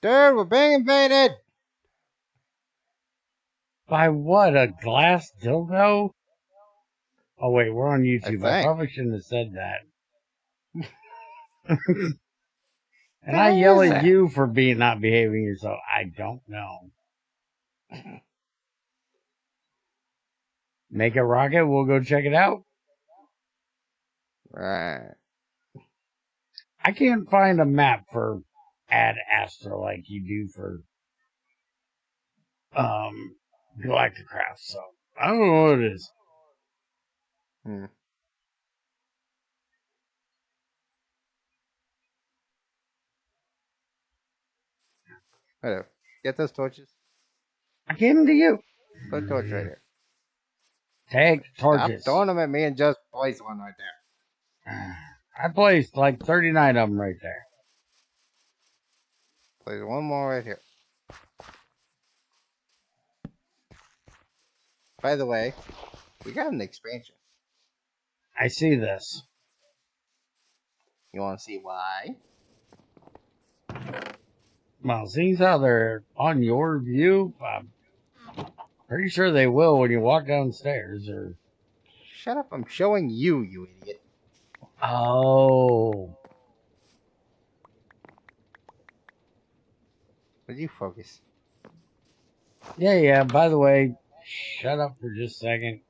Dude, we're being invaded! By what? A glass dildo? Oh, wait, we're on YouTube. I probably shouldn't have said that. And I yell at you for not behaving yourself. I don't know. Make a rocket, we'll go check it out. Right. I can't find a map for Ad Astra like you do for Galacticraft, so I don't know what it is. Whatever. Get those torches. I gave them to you. Put a torch right here. Take torches. Stop throwing them at me and just place one right there. I placed like 39 of them right there. Place one more right here. By the way, we got an expansion. I see this. You want to see why? Well, seeing how they're on your view, I'm pretty sure they will when you walk downstairs. Or shut up! I'm showing you, you idiot. Oh. Would you focus? Yeah. By the way, shut up for just a second.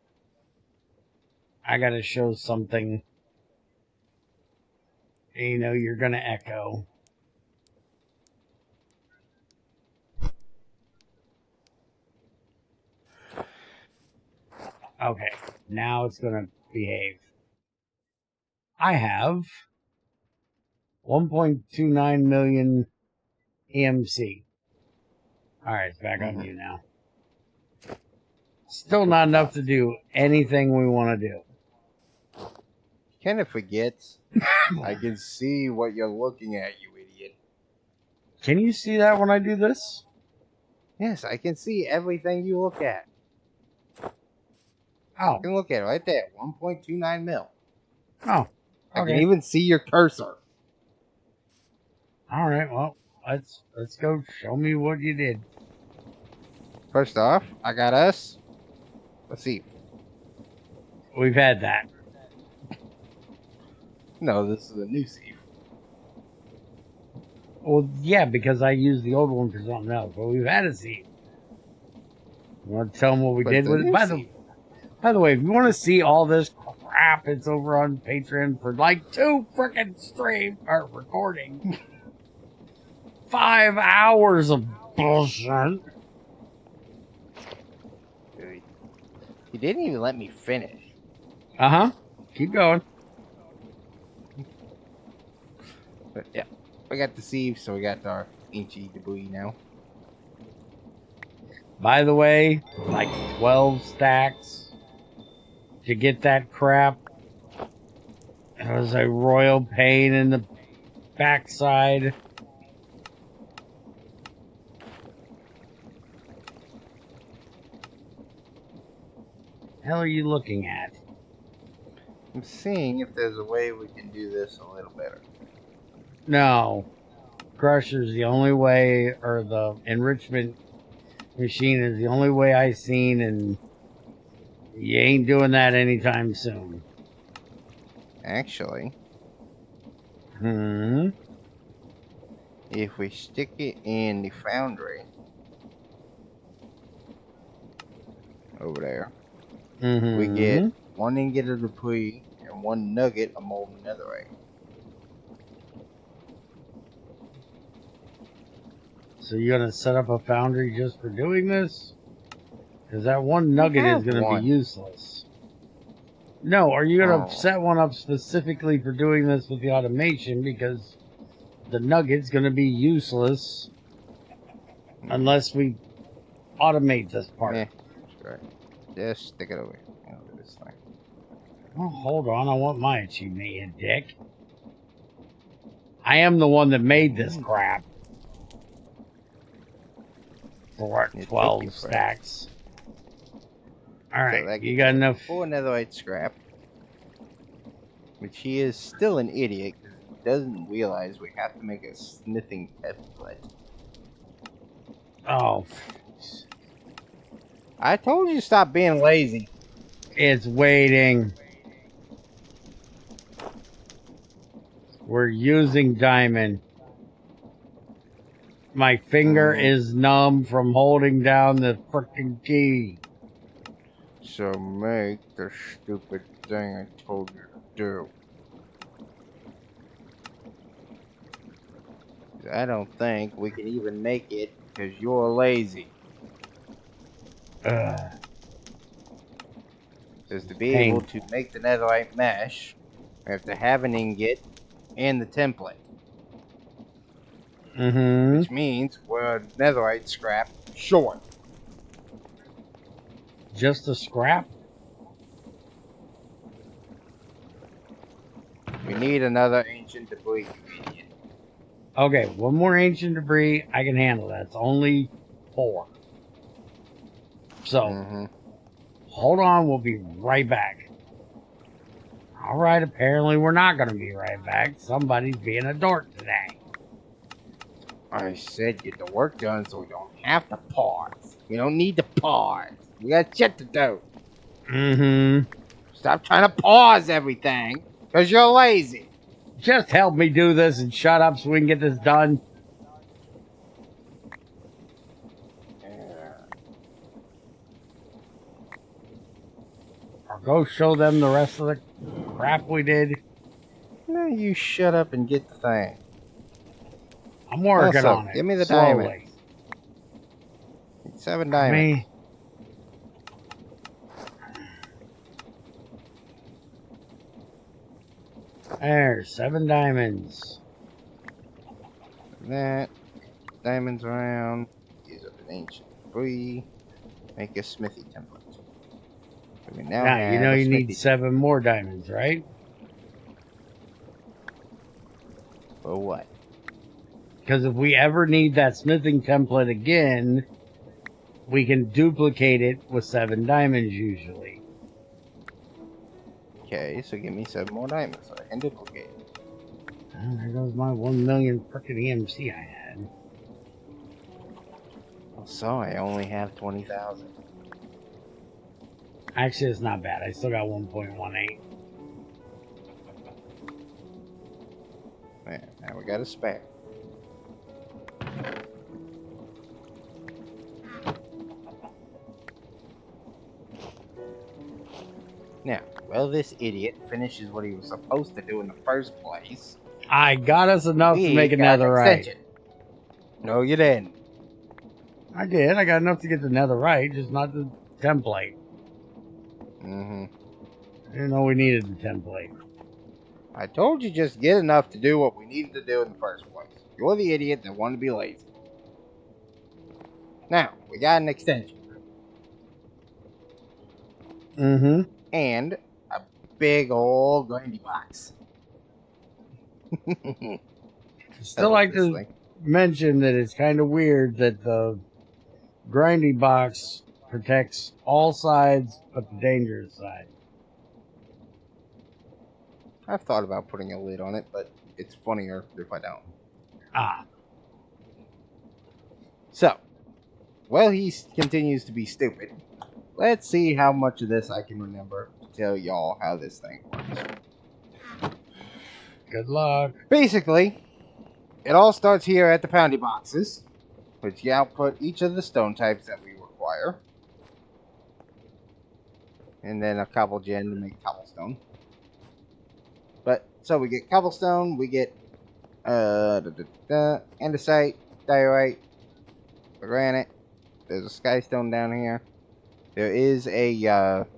I gotta show something. You know, you're gonna echo. Okay, now it's gonna behave. I have 1.29 million EMC. Alright, it's back on you now. Still not enough to do anything we want to do. Kind of forgets. I can see what you're looking at, you idiot. Can you see that when I do this? Yes, I can see everything you look at. Oh. You can look at it right there. 1.29 mil. Oh. Okay. I can even see your cursor. Alright, well, let's go show me what you did. First off, I got us. Let's see. We've had that. No, this is a new sieve. Well, yeah, because I used the old one for something else. But we've had a sieve. You want to tell them what we did with it? By the way, if you want to see all this crap, it's over on Patreon for like 2 frickin' recording. 5 hours of bullshit. Dude, he didn't even let me finish. Uh-huh. Keep going. But yeah, we got the sieve, so we got our inchy debris now. By the way, like 12 stacks to get that crap. It was a royal pain in the backside. Hell are you looking at? I'm seeing if there's a way we can do this a little better. No. Crusher's the only way, or the enrichment machine is the only way I've seen, and you ain't doing that anytime soon. Actually, if we stick it in the foundry over there, we get 1 ingot of debris and 1 nugget of molten netherite. So you're gonna set up a foundry just for doing this? Because that 1 nugget is gonna be useless. No, are you gonna set one up specifically for doing this with the automation? Because the nugget's gonna be useless unless we automate this part. Yeah, that's right. Just stick it over here. This thing. Oh, hold on, I want my achievement, you dick. I am the one that made this crap. For what, 12 stacks? Alright, so you got enough? 4 netherite scrap. Which he is still an idiot because he doesn't realize we have to make a smithing test plate. Oh. I told you to stop being lazy. It's waiting. We're using diamond. My finger is numb from holding down the frickin' key. So make the stupid thing I told you to do. I don't think we can even make it because you're lazy. Because to be able to make the netherite mesh, we have to have an ingot and the template. Which means we're netherite scrap short. Just a scrap? We need another ancient debris, you idiot. Okay, one more ancient debris. I can handle that. It's only 4. So, hold on. We'll be right back. All right, apparently we're not going to be right back. Somebody's being a dork today. I said get the work done so we don't have to pause. We don't need to pause. We got shit to do. Stop trying to pause everything because you're lazy. Just help me do this and shut up so we can get this done. Or go show them the rest of the crap we did. No, you shut up and get the thing. I'm working on it. Give me the slowly. Diamond. 7 diamonds. There's 7 diamonds. That. Diamonds around. Use up an ancient debris. Make a smithy template. So we now you know you need 7 more diamonds, right? For what? Because if we ever need that smithing template again, we can duplicate it with 7 diamonds usually. Okay, so give me 7 more diamonds so I can duplicate it. Oh, there goes my 1 million frickin' EMC I had. So I only have 20,000. Actually, it's not bad. I still got 1.18. Man, now we got a spare. Now, well, this idiot finishes what he was supposed to do in the first place. I got us enough to make another right. No, you didn't. I did. I got enough to get the netherite, just not the template. I didn't know we needed the template. I told you just get enough to do what we needed to do in the first place. You're the idiot that wanted to be lazy. Now, we got an extension. And a big old grindy box. Still like to mention that it's kind of weird that the grindy box protects all sides but the dangerous side. I've thought about putting a lid on it, but it's funnier if I don't. So, while he continues to be stupid, let's see how much of this I can remember to tell y'all how this thing works. Good luck. Basically, it all starts here at the poundy boxes, which you output each of the stone types that we require. And then a cobble gen to make cobblestone. But, so we get cobblestone, we get andesite, diorite, granite. There's a skystone down here. There is a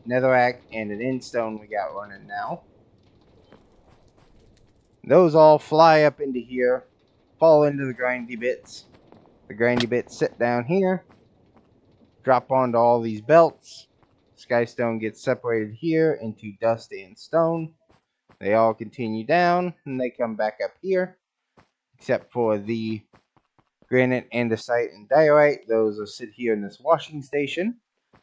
netherrack and an endstone we got running now. Those all fly up into here, fall into the grindy bits. The grindy bits sit down here, drop onto all these belts. Skystone gets separated here into dust and stone. They all continue down, and they come back up here, except for the granite, andesite, and diorite. Those will sit here in this washing station,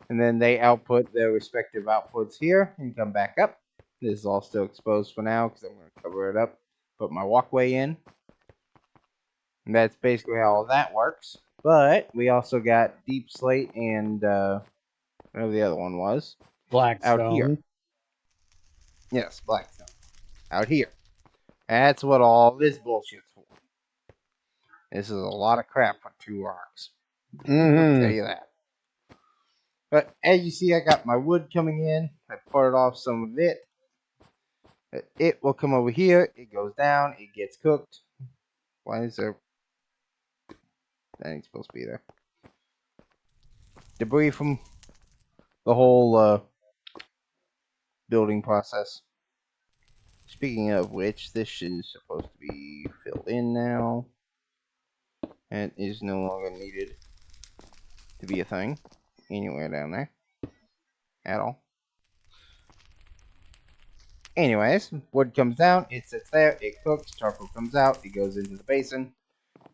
and then they output their respective outputs here and come back up. This is all still exposed for now because I'm going to cover it up, put my walkway in. And that's basically how all that works. But we also got deep slate and whatever the other one was. Blackstone. Out here. Yes, blackstone. Out here. That's what all this bullshit's for. This is a lot of crap for 2 rocks. I'll tell you that. But as you see, I got my wood coming in. I parted off some of it. It will come over here. It goes down. It gets cooked. Why is there... That ain't supposed to be there. Debris from the whole building process. Speaking of which, this is supposed to be filled in now. And is no longer needed to be a thing anywhere down there. At all. Anyways, wood comes down, it sits there, it cooks, charcoal comes out, it goes into the basin.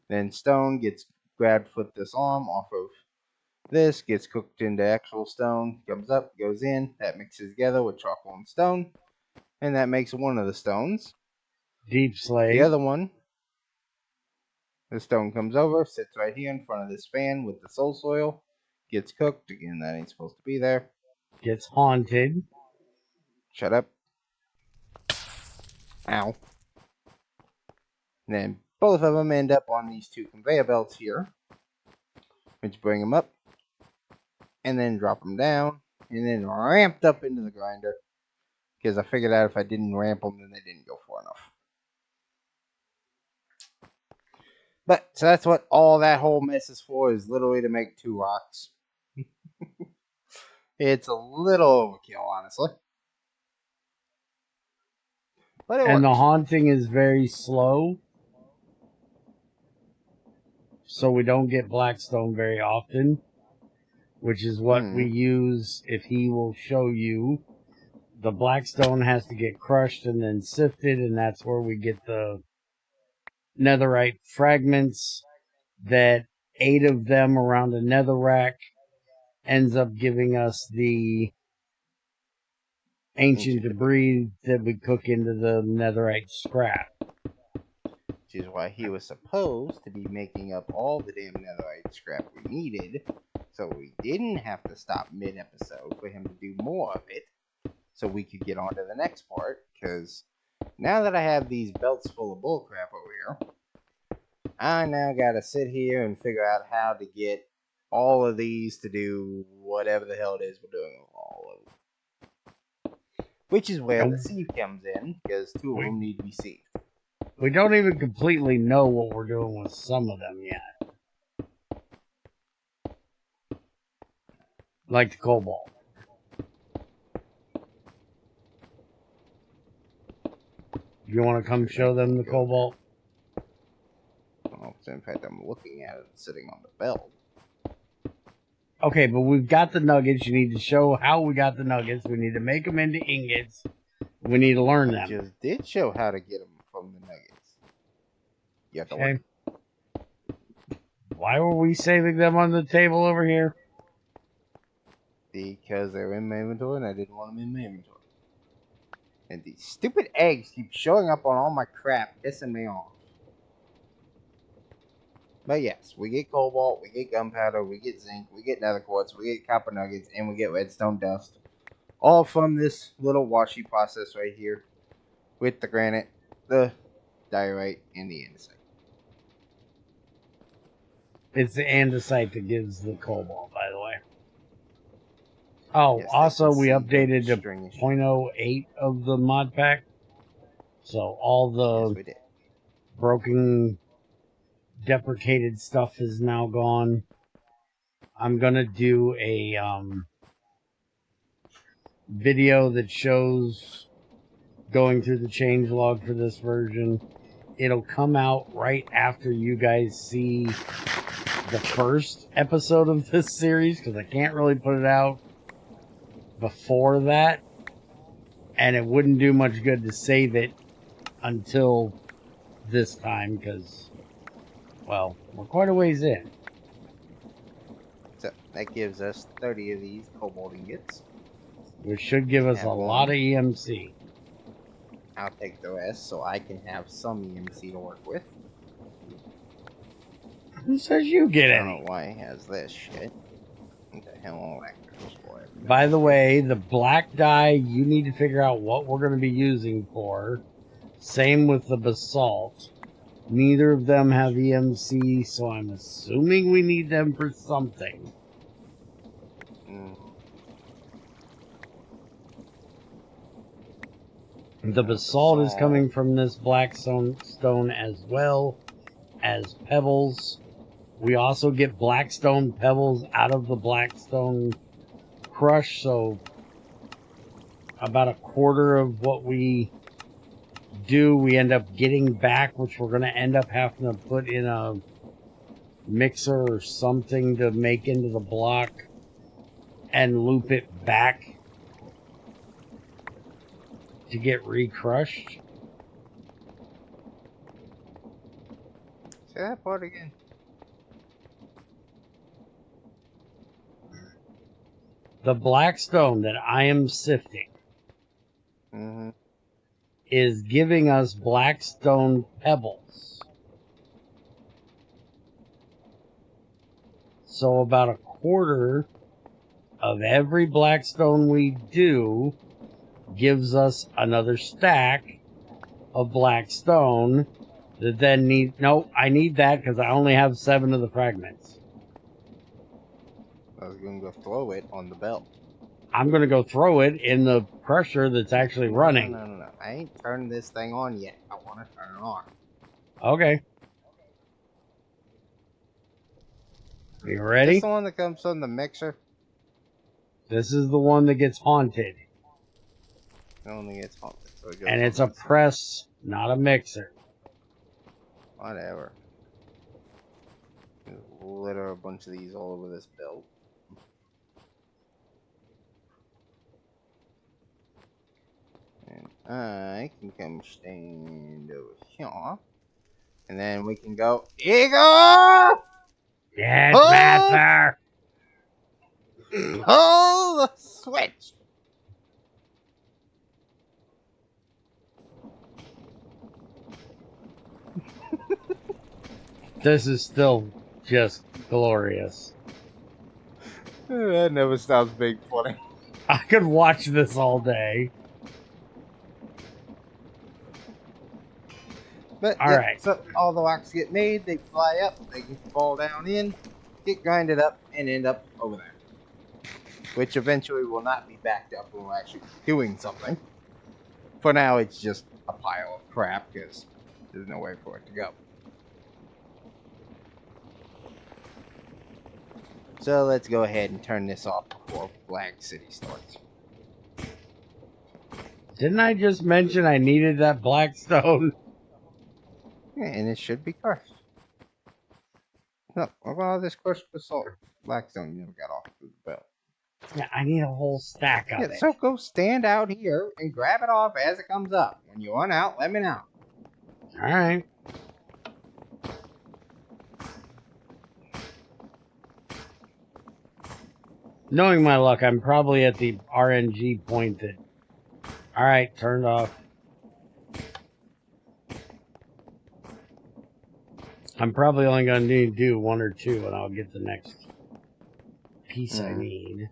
Then stone gets grabbed with this arm off of this, gets cooked into actual stone, comes up, goes in, that mixes together with charcoal and stone. And that makes one of the stones. Deep slate. The other one, the stone comes over, sits right here in front of this fan with the soul soil, gets cooked, again that ain't supposed to be there. Gets haunted. Shut up. Ow. And then both of them end up on these 2 conveyor belts here, which bring them up, and then drop them down, and then ramped up into the grinder, because I figured out if I didn't ramp them, then they didn't go far enough. But, so that's what all that whole mess is for, is literally to make 2 rocks. It's a little overkill, honestly. But it works. The haunting is very slow. So we don't get blackstone very often. Which is what we use if he will show you. The blackstone has to get crushed and then sifted, and that's where we get the netherite fragments. That 8 of them around a netherrack ends up giving us the ancient debris that we cook into the netherite scrap. Which is why he was supposed to be making up all the damn netherite scrap we needed, so we didn't have to stop mid-episode for him to do more of it, so we could get on to the next part, because now that I have these belts full of bullcrap over here, I now gotta sit here and figure out how to get all of these to do whatever the hell it is we're doing with all of them. Which is where the sieve comes in, because 2 of them need to be sieved. We don't even completely know what we're doing with some of them yet. Like the cobalt. You want to come show them the cobalt? Well, in fact, I'm looking at it sitting on the belt. Okay, but we've got the nuggets. You need to show how we got the nuggets. We need to make them into ingots. We need to learn them. I just did show how to get them from the nuggets. You have to look. Why were we saving them on the table over here? Because they were in my inventory and I didn't want them in my inventory. And these stupid eggs keep showing up on all my crap, pissing me off. But yes, we get cobalt, we get gunpowder, we get zinc, we get nether quartz, we get copper nuggets, and we get redstone dust. All from this little washy process right here. With the granite, the diorite, and the andesite. It's the andesite that gives the cobalt, by the way. Oh, yes, also we updated the 0.08 of the mod pack. So all the broken, deprecated stuff is now gone. I'm going to do a video that shows going through the changelog for this version. It'll come out right after you guys see the first episode of this series, because I can't really put it out before that, and it wouldn't do much good to save it until this time, because, well, we're quite a ways in. So that gives us 30 of these cobalt ingots, which should give us a lot of EMC. I'll take the rest so I can have some EMC to work with. Who says you get I any? don't know why he has this shit. What the hell all that goes for? By the way, the black dye, you need to figure out what we're going to be using for. Same with the basalt. Neither of them have EMC, so I'm assuming we need them for something. The basalt is coming from this black stone as well as pebbles. We also get blackstone pebbles out of the blackstone crush, so about a quarter of what we do, we end up getting back, which we're going to end up having to put in a mixer or something to make into the block and loop it back to get recrushed. Say that part again. The blackstone that I am sifting is giving us blackstone pebbles. So about a quarter of every blackstone we do gives us another stack of blackstone that then need... No, I need that because I only have 7 of the fragments. I was going to go throw it on the belt. I'm going to go throw it in the crusher that's actually running. No. I ain't turned this thing on yet. I want to turn it on. Okay. You ready? Is this the one that comes from the mixer? This is the one that gets haunted. It only gets haunted. So it goes And it's a press, not a mixer. Whatever. Just litter a bunch of these all over this belt. And I can come stand over here. And then we can go, Eagle! Yes, master! Pull the switch! This is still just glorious. That never stops being funny. I could watch this all day. But Alright. So all the rocks get made, they fly up, they can fall down in, get grinded up, and end up over there. Which eventually will not be backed up when we're actually doing something. For now, it's just a pile of crap, because there's no way for it to go. So let's go ahead and turn this off before Flag City starts. Didn't I just mention I needed that blackstone? Yeah, and it should be crushed. No, look at all this crushed basalt. Blackstone you never got off the belt. Yeah, I need a whole stack of it. So go stand out here and grab it off as it comes up. When you run out, let me know. Alright. Knowing my luck, I'm probably at the RNG point that... Alright, turned off. I'm probably only going to need to do 1 or 2 and I'll get the next piece I need.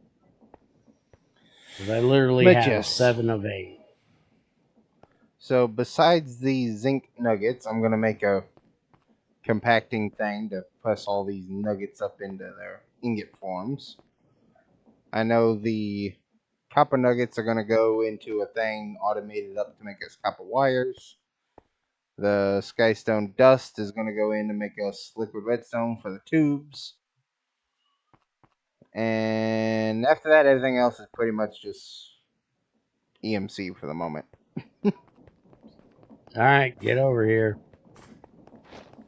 Because I literally have 7 of 8. So besides the zinc nuggets, I'm going to make a compacting thing to press all these nuggets up into their ingot forms. I know the copper nuggets are going to go into a thing automated up to make us copper wires. The skystone dust is going to go in to make us liquid redstone for the tubes. And after that, everything else is pretty much just EMC for the moment. Alright, get over here.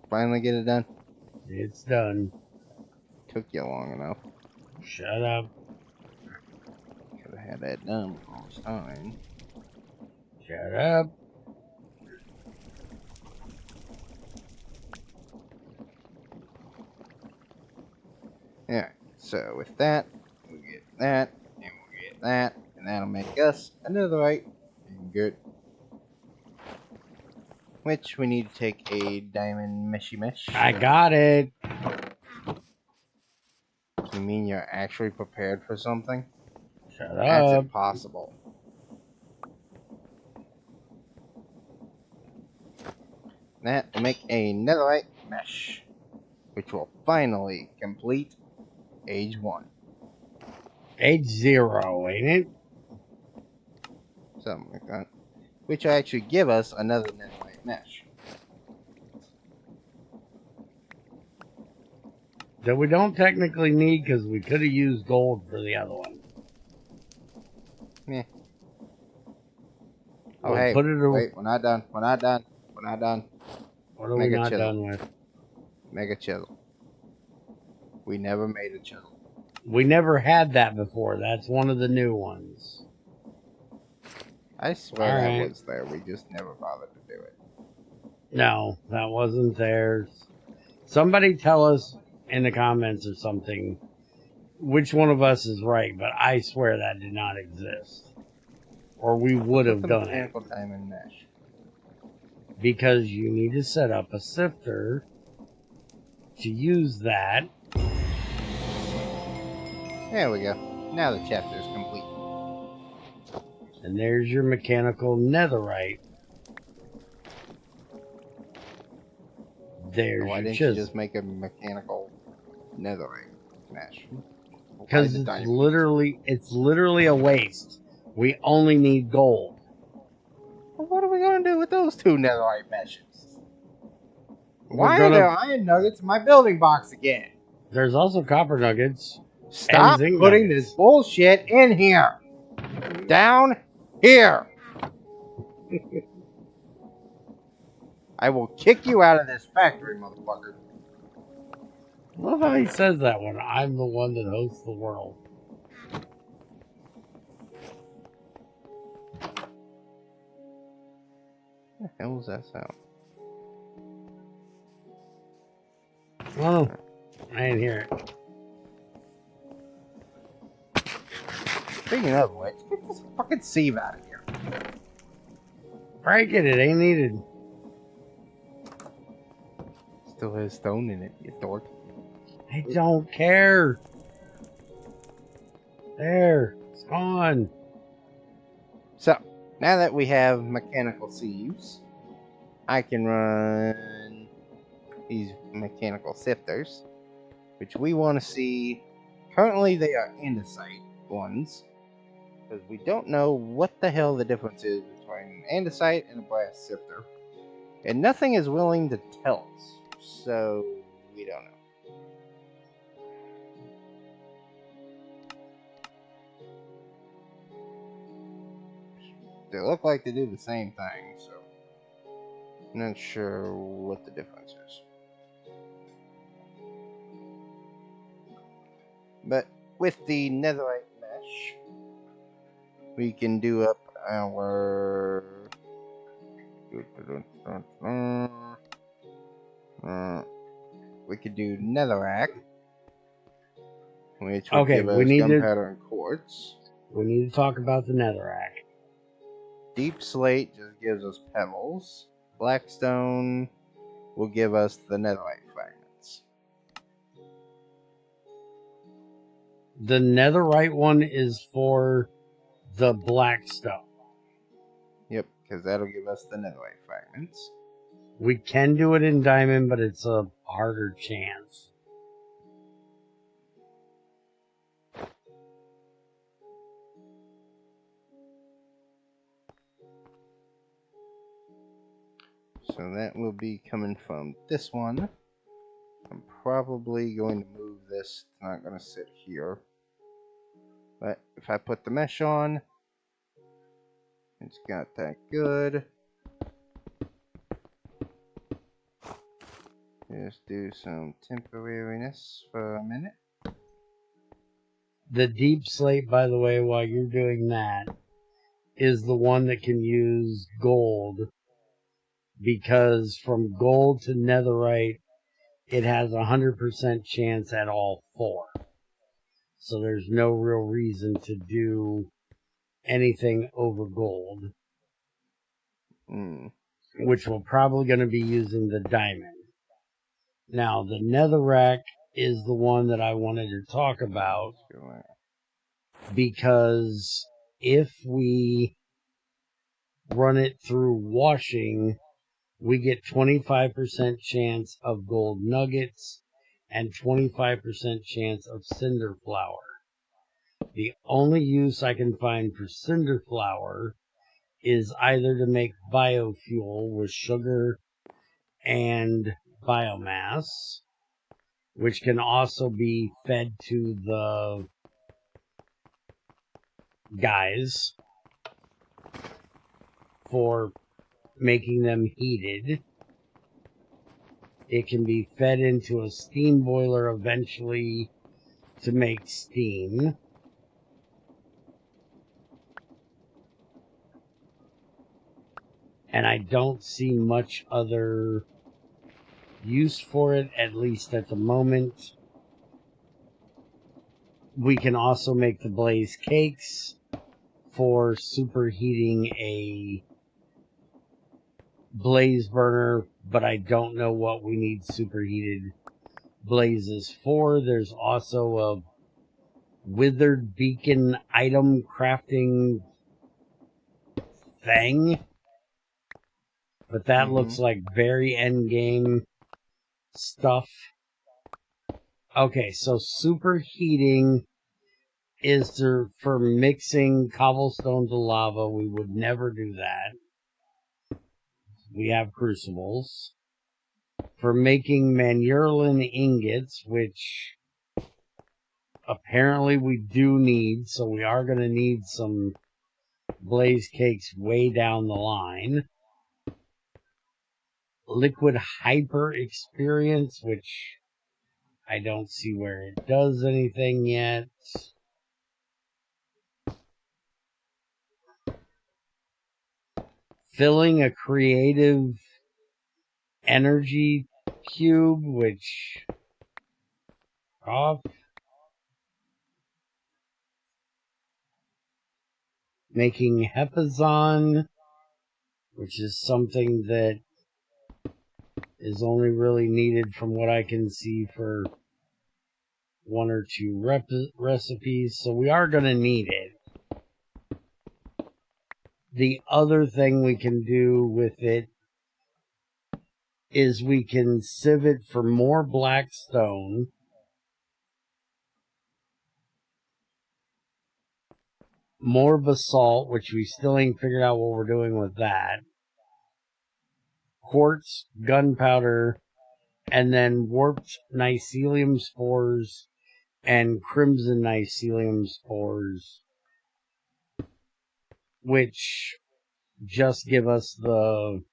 Finally get it done? It's done. Took you long enough. Shut up. Could have had that done before it's time. Shut up. Alright, so with that, we'll get that, and we'll get that, and that'll make us another right and good. Which we need to take a diamond meshy mesh. I got it. You mean you're actually prepared for something? Shut That's up. impossible. That will make a netherite mesh, which will finally complete Age 1. Age 0, ain't it? Something like that. Which will actually give us another netherite mesh. That we don't technically need because we could have used gold for the other one. Yeah. We'll Oh, hey, put it wait, we're not done. We're not done. We're not done. What are Mega we not chisel. done with? Mega chisel. We never made a chisel. We never had that before. That's one of the new ones. I swear that Alright. was there. We just never bothered to do it. No, that wasn't there. Somebody tell us in the comments or something which one of us is right, but I swear that did not exist. Or we would have done it. Mechanical diamond mesh. Because you need to set up a sifter to use that. There we go. Now the chapter is complete. And there's your mechanical netherite. There's Why your didn't chisel. you just make a mechanical netherite mesh? Because it's literally a waste. We only need gold. Well, what are we going to do with those two netherite meshes? Why are there iron nuggets in my building box again? There's also copper nuggets. Stop putting this bullshit in here. Down here. I will kick you out of this factory, motherfucker. I love how he says that when I'm the one that hosts the world. What the hell was that sound? Oh, I didn't hear it. Speaking of which, get this fucking sieve out of here. Break it, it ain't needed. Still has stone in it, you dork. I don't care. There, it's gone. So, now that we have mechanical sieves, I can run these mechanical sifters, which we want to see. Currently, they are andesite ones, because we don't know what the hell the difference is between an andesite and a brass sifter, and nothing is willing to tell us, so we don't know. They look like they do the same thing, so I'm not sure what the difference is. But with the netherite mesh, we can do up our we could do netherrack, which will give us gunpowder and quartz. We need to talk about the netherrack. Deep slate just gives us pebbles. Blackstone will give us the netherite fragments. The netherite one is for the blackstone. Yep, because that'll give us the netherite fragments. We can do it in diamond, but it's a harder chance. So that will be coming from this one. I'm probably going to move this. It's not going to sit here. But if I put the mesh on, it's got that good. Just do some temporariness for a minute. The deep slate, by the way, while you're doing that, is the one that can use gold. Because from gold to netherite, it has 100% chance at all four. So there's no real reason to do anything over gold. Which we're probably going to be using the diamond. Now, the netherrack is the one that I wanted to talk about, because if we run it through washing, we get 25% chance of gold nuggets and 25% chance of cinder flour. The only use I can find for cinder flour is either to make biofuel with sugar and biomass, which can also be fed to the guys for making them heated. It can be fed into a steam boiler eventually to make steam. And I don't see much other use for it, at least at the moment. We can also make the blaze cakes for superheating a blaze burner, but I don't know what we need superheated blazes for. There's also a withered beacon item crafting thing, but that looks like very end game stuff. Okay, so superheating is there for mixing cobblestone to lava. We would never do that. We have crucibles. For making manurelin ingots, which apparently we do need, so we are going to need some blaze cakes way down the line. Liquid hyper experience, which I don't see where it does anything yet. Filling a creative energy cube, which off. Making Hepazon, which is something that is only really needed from what I can see for one or two recipes, so we are going to need it. The other thing we can do with it is we can sieve it for more black stone, more basalt, which we still ain't figured out what we're doing with that, quartz, gunpowder, and then warped mycelium spores and crimson mycelium spores, which just give us the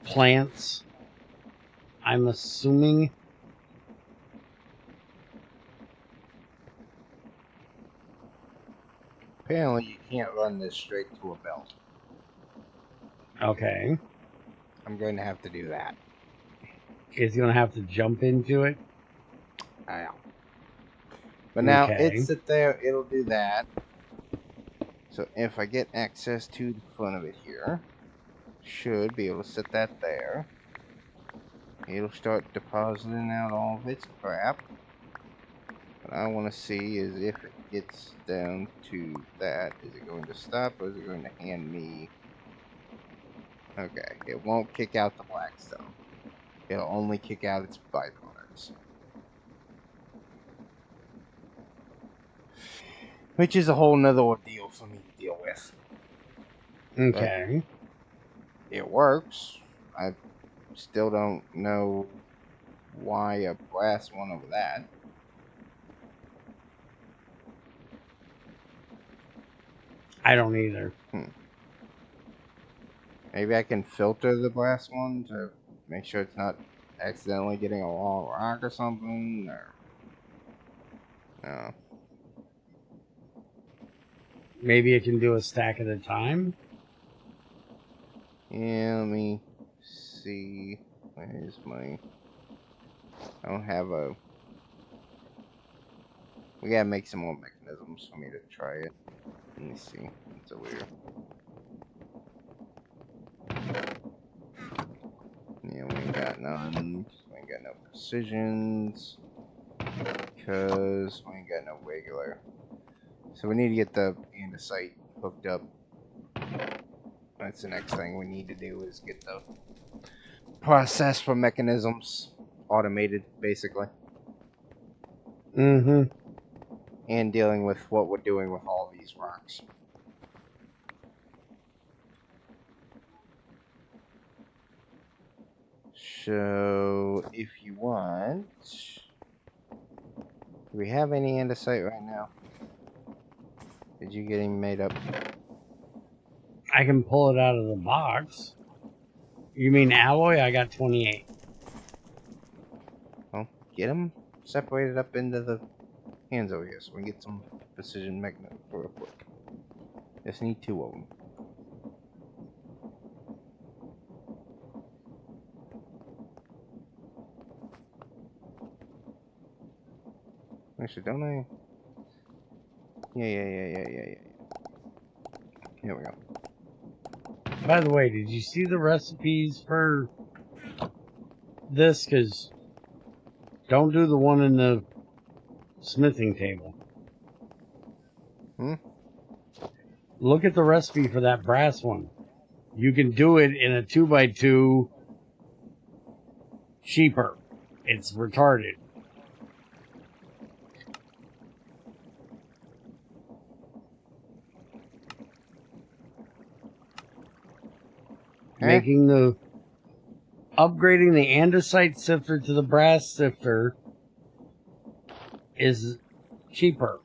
plants, I'm assuming. Apparently you can't run this straight to a belt. Okay. I'm going to have to do that. Is he going to have to jump into it? Yeah. But now it's sit there, it'll do that. So if I get access to the front of it here, should be able to set that there. It'll start depositing out all of its crap. What I want to see is if it gets down to that, is it going to stop or is it going to hand me? Okay, it won't kick out the blackstone. It'll only kick out its byproducts. Which is a whole nother ordeal for me to deal with. Okay. But it works. I still don't know why a brass one over that. I don't either. Maybe I can filter the brass one to make sure it's not accidentally getting a long rock or something, or no. Maybe it can do a stack at a time? Yeah, let me see. Where's my... I don't have a... We gotta make some more mechanisms for me to try it. Let me see. It's a weird... Yeah, we ain't got none. We ain't got no precisions because we ain't got no regular. So we need to get the andesite hooked up. That's the next thing we need to do is get the process for mechanisms automated, basically. Mm-hmm. And dealing with what we're doing with all these rocks. So, if you want... Do we have any andesite right now? Did you get him made up? I can pull it out of the box. You mean alloy? I got 28. Well, get them separated up into the hands over here so we can get some precision magnet real quick. Just need 2 of them. Actually, don't I? Yeah. Here we go. By the way, did you see the recipes for this? Because don't do the one in the smithing table. Look at the recipe for that brass one. You can do it in a 2x2 cheaper. It's retarded. Upgrading the andesite sifter to the brass sifter is cheaper.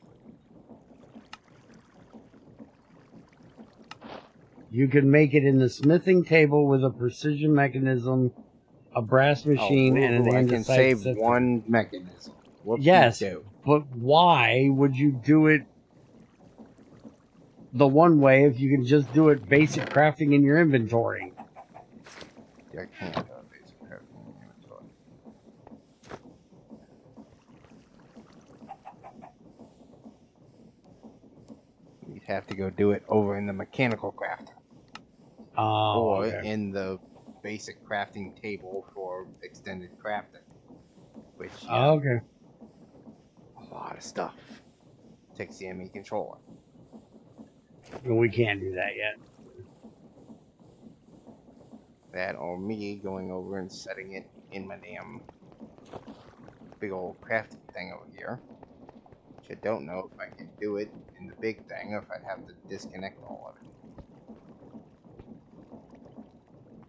You can make it in the smithing table with a precision mechanism, a brass machine, and an andesite I can save sifter. 1 mechanism. Yes, but why would you do it the one way if you can just do it basic crafting in your inventory? I can't do it basic crafting in your inventory. You'd have to go do it over in the mechanical crafter. Or in the basic crafting table for extended crafting. Which, a lot of stuff. Takes the ME controller. We can't do that yet. That or me going over and setting it in my damn big old crafting thing over here. Which I don't know if I can do it in the big thing or if I'd have to disconnect all of it.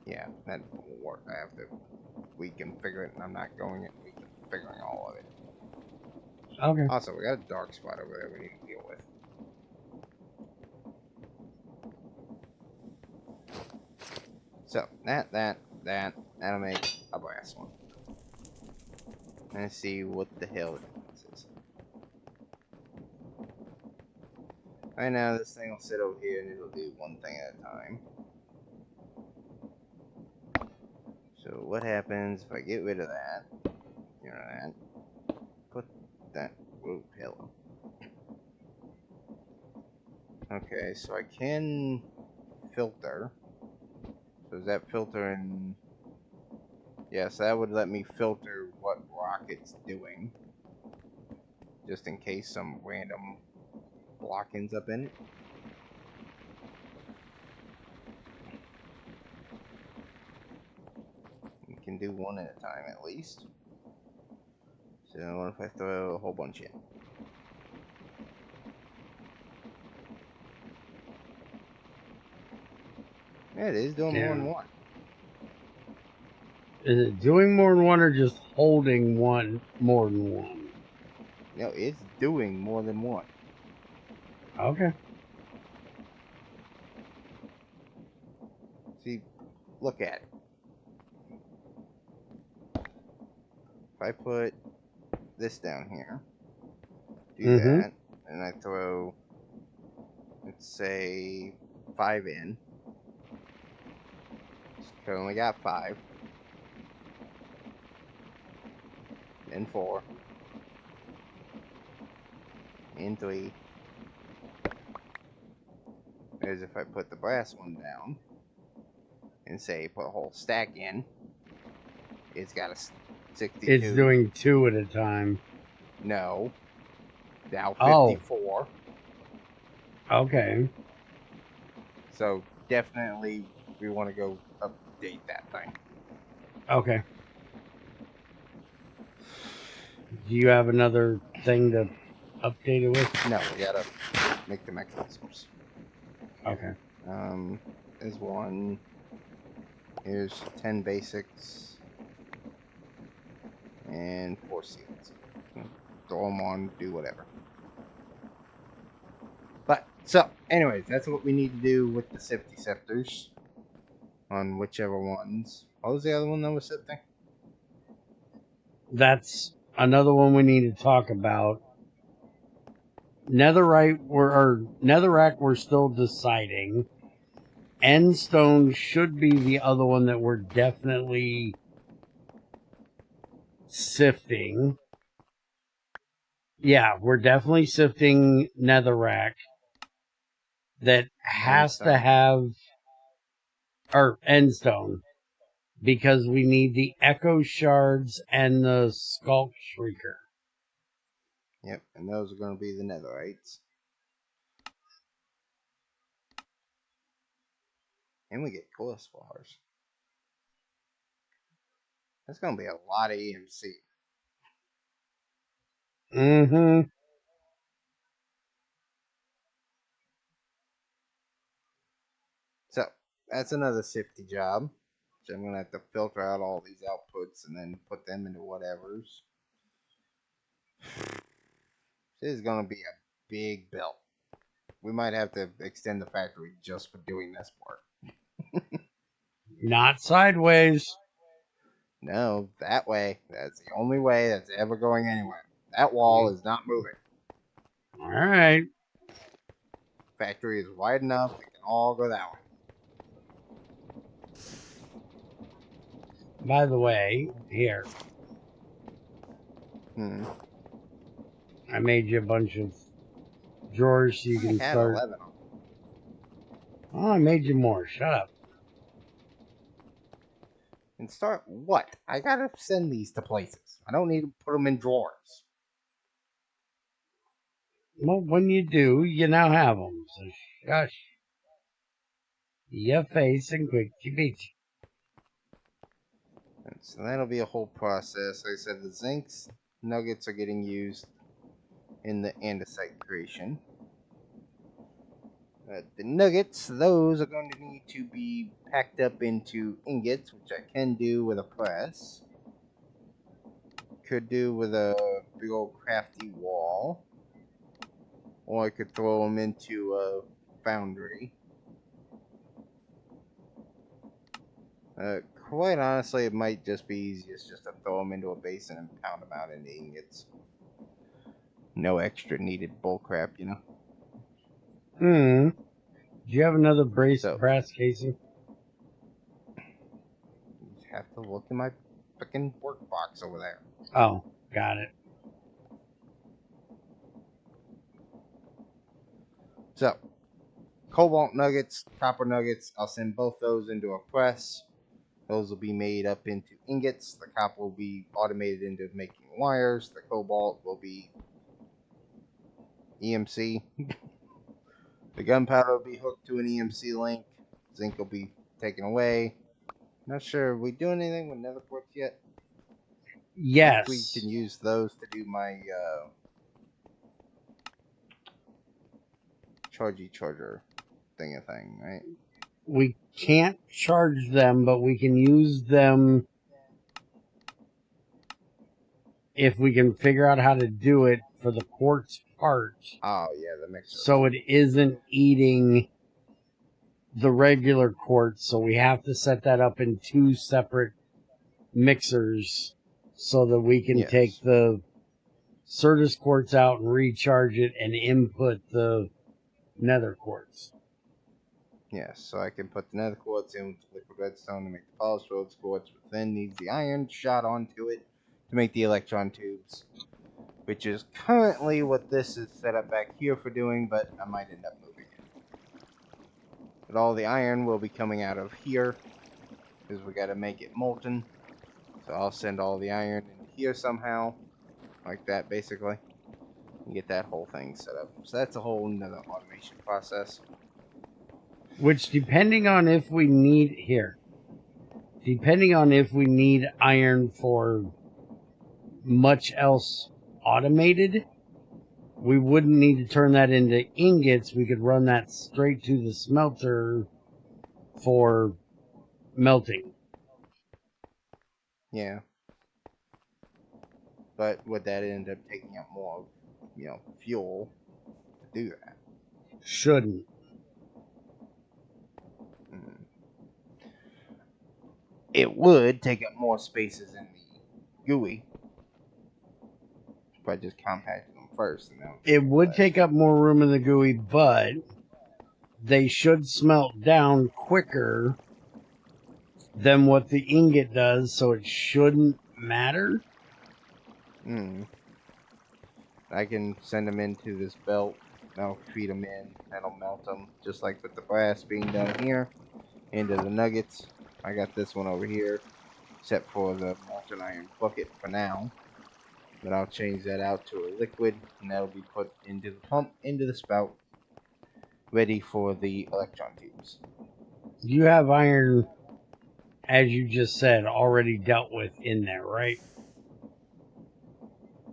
Yeah, that won't work. I have to reconfigure it, and I'm not going and reconfiguring all of it. Okay. Also, we got a dark spot over there we need to deal with. So, that'll make a brass one. Let's see what the hell this is. Right now, this thing will sit over here and it'll do one thing at a time. So, what happens if I get rid of that? You know that. Put that. Whoa, hello. Okay, so I can filter. So is that filter in... Yes, that would let me filter what rock it's doing. Just in case some random block ends up in it. You can do one at a time at least. So what if I throw a whole bunch in? Yeah, it is doing more than one. Is it doing more than one or just holding one more than one? No, it's doing more than one. Okay. See, look at it. If I put this down here, do that, and I throw, let's say, 5 in. So I only got 5. Then 4. And 3. Whereas if I put the brass one down, and say put a whole stack in, it's got to 62. It's doing 2 at a time. No. Now 54. Oh. Okay. So definitely we want to go update that thing. Okay. Do you have another thing to update it with? No, we gotta make the mechanisms. Okay. There's one. Here's 10 basics. And 4 seals. Throw them on, do whatever. But, so, anyways, that's what we need to do with the sifty scepters. On whichever ones. What was the other one that was sifting? That's another one we need to talk about. Netherrack, we're still deciding. Endstone should be the other one that we're definitely sifting. Yeah, we're definitely sifting Netherrack. That has to have, or Endstone, because we need the Echo Shards and the Skulk Shrieker. Yep, and those are going to be the Netherites. And we get Coil Spars. That's going to be a lot of EMC. Mm-hmm. So, that's another sifty job. So I'm going to have to filter out all these outputs and then put them into whatever's. This is going to be a big belt. We might have to extend the factory just for doing this part. Not sideways. No, that way. That's the only way that's ever going anywhere. That wall is not moving. All right. Factory is wide enough. It can all go that way. By the way, here. I made you a bunch of drawers so you can start. 11 of them. Oh, I made you more. Shut up. And start what? I gotta send these to places. I don't need to put them in drawers. Well, when you do, you now have them. So shush. Your face and quick to beat. And so that'll be a whole process. Like I said, the zincs nuggets are getting used in the andesite creation. The nuggets, those are going to need to be packed up into ingots, which I can do with a press. Could do with a big old crafty wall. Or I could throw them into a foundry. Quite honestly, it might just be easiest just to throw them into a basin and pound them out into ingots. No extra needed bullcrap, you know? Do you have another brass casing? You have to look in my freaking work box over there. Oh, got it. So, cobalt nuggets, copper nuggets, I'll send both those into a press. Those will be made up into ingots. The copper will be automated into making wires. The cobalt will be EMC. The gunpowder will be hooked to an EMC link. Zinc will be taken away. Not sure. Are we doing anything with nether quartz yet? Yes. We can use those to do my charger thing, right? We can't charge them, but we can use them if we can figure out how to do it for the quartz part. Oh, yeah, the mixer. So it isn't eating the regular quartz, so we have to set that up in 2 separate mixers so that we can take the Certus quartz out and recharge it and input the nether quartz. Yes, so I can put the nether quartz in with liquid redstone to make the polished rhodes quartz, but then needs the iron shot onto it to make the electron tubes, which is currently what this is set up back here for doing, but I might end up moving it. But all the iron will be coming out of here, because we got to make it molten, So I'll send all the iron into here somehow, like that basically, and get that whole thing set up. So that's a whole another automation process. Which, depending on if we need iron for much else automated, we wouldn't need to turn that into ingots. We could run that straight to the smelter for melting. Yeah. But would that end up taking up more, fuel to do that? Shouldn't. It would take up more spaces in the GUI if I just compacted them first. It would take up more room in the GUI, but they should smelt down quicker than what the ingot does, so it shouldn't matter. I can send them into this belt. I'll feed them in. That'll melt them, just like with the brass being done here, into the nuggets. I got this one over here, except for the molten iron bucket for now. But I'll change that out to a liquid, and that'll be put into the pump, into the spout, ready for the electron tubes. You have iron, as you just said, already dealt with in there, right?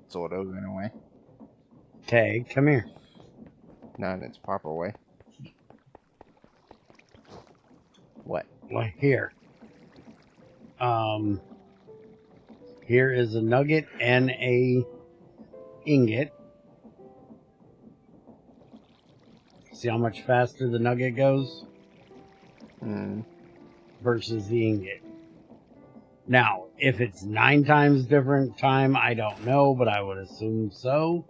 Sort of, in a way. Okay, come here. Not in its proper way. What? Well, here. Here is a nugget and a ingot. See how much faster the nugget goes? Versus the ingot. Now, if it's 9 times different time, I don't know, but I would assume so.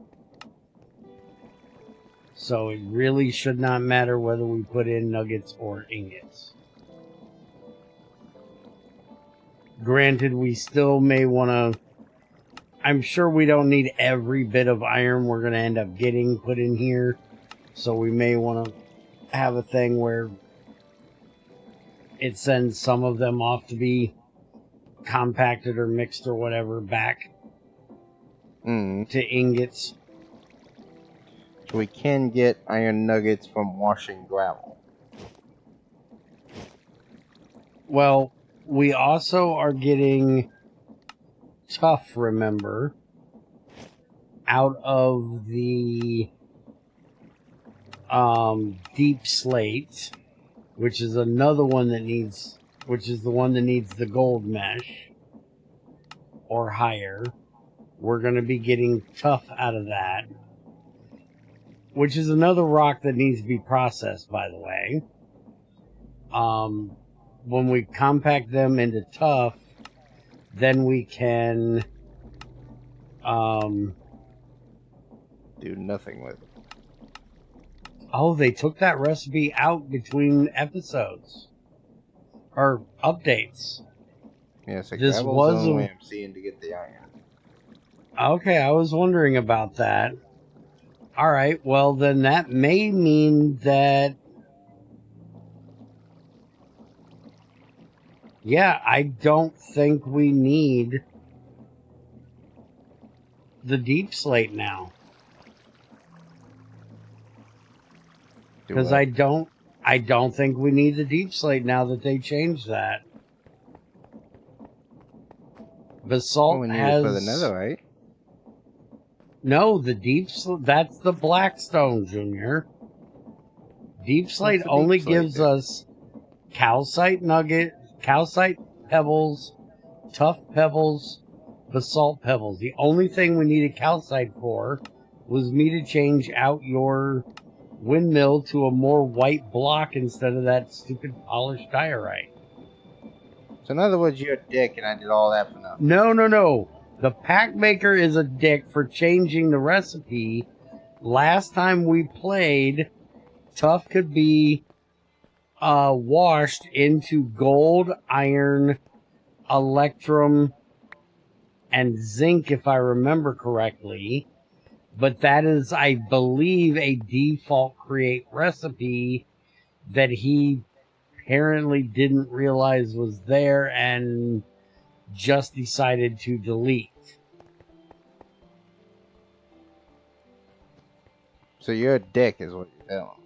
So it really should not matter whether we put in nuggets or ingots. Granted, we still may want to... I'm sure we don't need every bit of iron we're going to end up getting put in here. So we may want to have a thing where it sends some of them off to be compacted or mixed or whatever back to ingots. So we can get iron nuggets from washing gravel. Well, we also are getting tough, remember, out of the deep slate, which is another one that needs, which is the one that needs the gold mesh or higher. We're going to be getting tough out of that, which is another rock that needs to be processed, by the way. When we compact them into tough, then we can do nothing with it. Oh, they took that recipe out between episodes or updates. Yeah, so this gravel's was the only way I'm seeing to get the iron. Okay, I was wondering about that. All right, well then that may mean that. Yeah, I don't think we need the deep slate now. Because I don't think we need the deep slate now that they changed that. Basalt we need has... it for the netherite. No, the deep slate, that's the Blackstone, Junior. Deep slate only gives us calcite nugget, calcite pebbles, tough pebbles, basalt pebbles. The only thing we needed calcite for was me to change out your windmill to a more white block instead of that stupid polished diorite. So in other words, you're a dick and I did all that for nothing. No. The pack maker is a dick for changing the recipe. Last time we played, tough could be washed into gold, iron, electrum, and zinc, if I remember correctly. But that is, I believe, a default create recipe that he apparently didn't realize was there, and just decided to delete. So you're a dick, is what you're telling.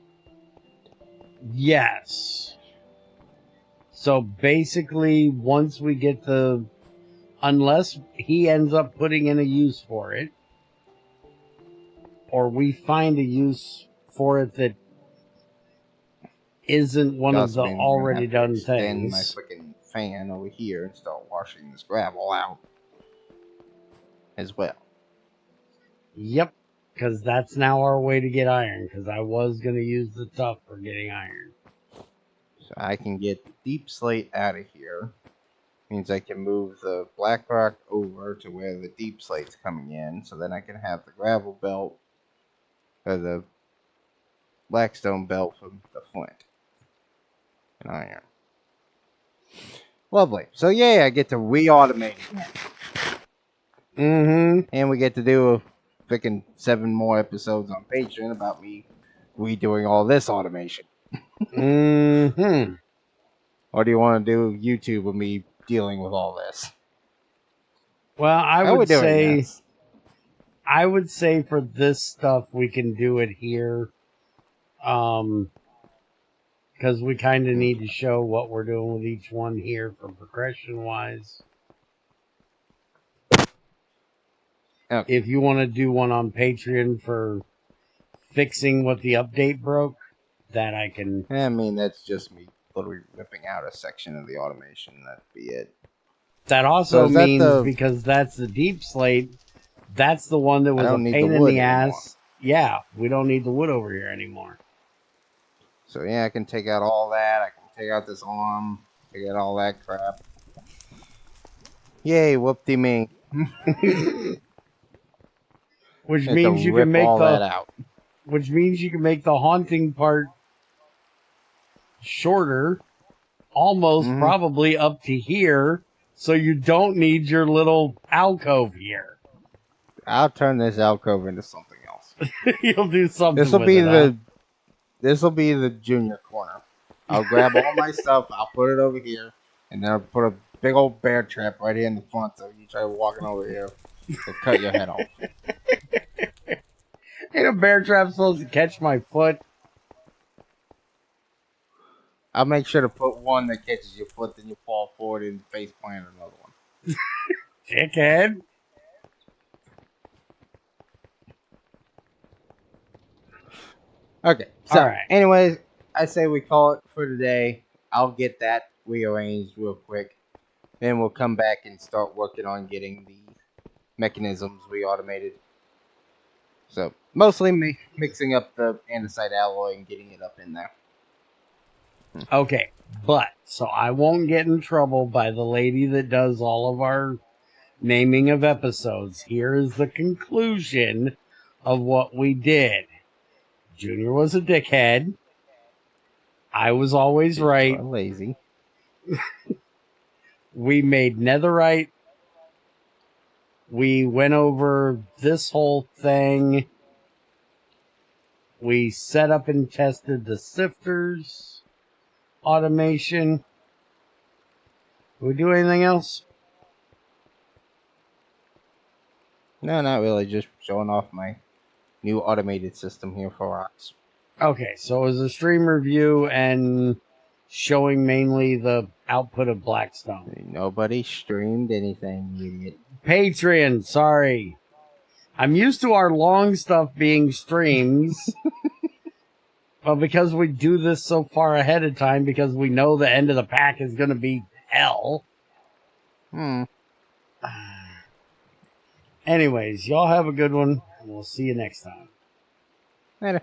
Yes. So basically, once we get unless he ends up putting in a use for it, or we find a use for it that isn't one of the already done extend my things. freaking fan over here and start washing this gravel out as well. Yep, because that's now our way to get iron, because I was going to use the tough for getting iron. So I can get the deep slate out of here. Means I can move the black rock over to where the deep slate's coming in, so then I can have the gravel belt, or the blackstone belt from the flint and iron. Lovely. So yeah, I get to re-automate again. And we get to do a freaking 7 more episodes on Patreon about me redoing all this automation. Or do you want to do YouTube with me dealing with all this? Well, I would say for this stuff we can do it here. Because we kind of need to show what we're doing with each one here for progression wise. Okay. If you want to do one on Patreon for fixing what the update broke, that I can. I mean, that's just me literally ripping out a section of the automation. That'd be it. That also means because that's the deep slate, that's the one that was a pain in the ass. Yeah, we don't need the wood over here anymore. So yeah, I can take out all that. I can take out this arm. Take out all that crap. Yay, whoop-de me. Which means you can make that out. Which means you can make the haunting part shorter, almost probably up to here, so you don't need your little alcove here. I'll turn this alcove into something else. You'll do something. This will be the junior corner. I'll grab all my stuff. I'll put it over here, and then I'll put a big old bear trap right here in the front. So you try walking over here, it'll cut your head off. Ain't a bear trap supposed to catch my foot? I'll make sure to put one that catches your foot, then you fall forward and face plant another one. Dickhead. Okay, so anyways, I say we call it for today. I'll get that rearranged real quick. Then we'll come back and start working on getting the mechanisms re-automated. So, mostly mixing up the andesite alloy and getting it up in there. Okay, but, so I won't get in trouble by the lady that does all of our naming of episodes. Here is the conclusion of what we did. Junior was a dickhead. I was always right. Lazy. We made netherite. We went over this whole thing. We set up and tested the sifters automation. Did we do anything else? No, not really. Just showing off my new automated system here for rocks. Okay, so it was a stream review and showing mainly the output of Blackstone. Nobody streamed anything, you idiot. Patreon, sorry. I'm used to our long stuff being streams. But because we do this so far ahead of time, because we know the end of the pack is going to be hell. Anyways, y'all have a good one, and we'll see you next time. Later.